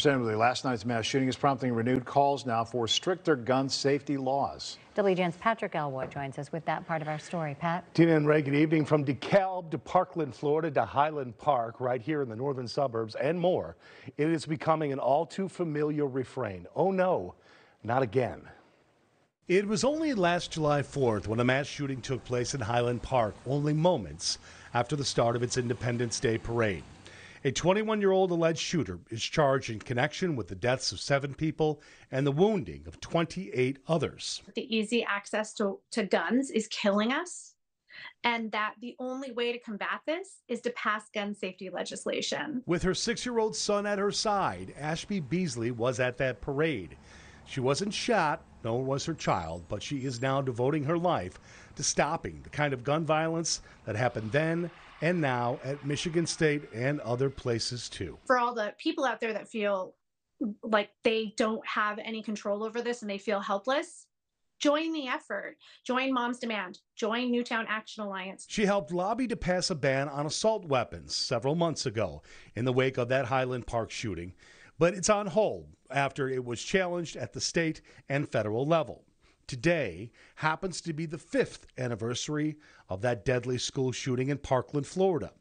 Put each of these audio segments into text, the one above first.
Understandably, last night's mass shooting is prompting renewed calls now for stricter gun safety laws. WGN's Patrick Elwood joins us with that part of our story. Pat? Tina and Ray, good evening. From DeKalb to Parkland, Florida to Highland Park, right here in the northern suburbs and more, it is becoming an all too familiar refrain. Oh no, not again. It was only last July 4th when a mass shooting took place in Highland Park, only moments after the start of its Independence Day parade. A 21-year-old alleged shooter is charged in connection with the deaths of 7 people and the wounding of 28 others. The easy access to guns is killing us, and that the only way to combat this is to pass gun safety legislation. With her 6-year-old son at her side, Ashby Beasley was at that parade. She wasn't shot, nor was her child, but she is now devoting her life to stopping the kind of gun violence that happened then and now at Michigan State and other places too. For all the people out there that feel like they don't have any control over this and they feel helpless, join the effort. Join Moms Demand. Join Newtown Action Alliance. She helped lobby to pass a ban on assault weapons several months ago in the wake of that Highland Park shooting, but it's on hold after it was challenged at the state and federal level. Today happens to be the 5th anniversary of that deadly school shooting in Parkland, Florida.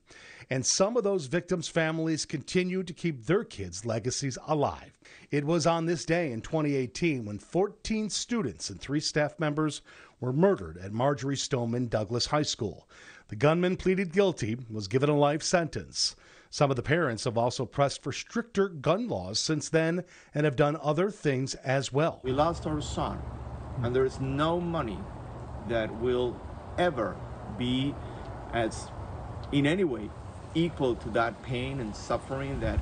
And some of those victims' families continue to keep their kids' legacies alive. It was on this day in 2018 when 14 students and 3 staff members were murdered at Marjory Stoneman Douglas High School. The gunman pleaded guilty, was given a life sentence. Some of the parents have also pressed for stricter gun laws since then and have done other things as well. We lost our son, and there is no money that will ever be as in any way equal to that pain and suffering that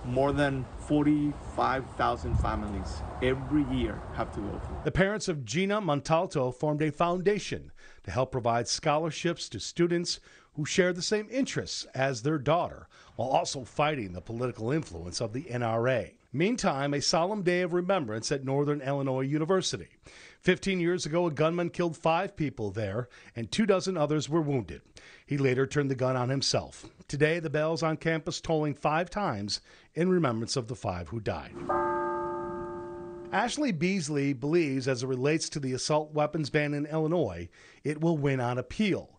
more than 45,000 families every year have to go through. The parents of Gina Montalto formed a foundation to help provide scholarships to students who share the same interests as their daughter, while also fighting the political influence of the NRA. Meantime, a solemn day of remembrance at Northern Illinois University. 15 years ago, a gunman killed 5 people there, and 24 others were wounded. He later turned the gun on himself. Today, the bells on campus tolling 5 times in remembrance of the 5 who died. Ashley Beasley believes, as it relates to the assault weapons ban in Illinois, it will win on appeal.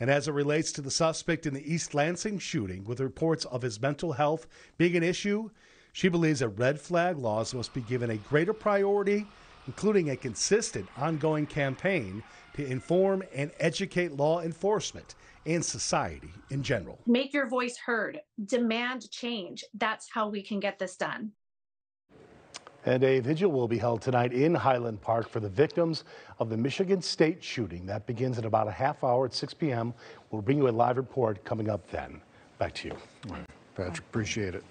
And as it relates to the suspect in the East Lansing shooting, with reports of his mental health being an issue, she believes that red flag laws must be given a greater priority, including a consistent ongoing campaign to inform and educate law enforcement and society in general. Make your voice heard. Demand change. That's how we can get this done. And a vigil will be held tonight in Highland Park for the victims of the Michigan State shooting. That begins in about a half hour at 6 p.m. We'll bring you a live report coming up then. Back to you. All right, Patrick, appreciate it.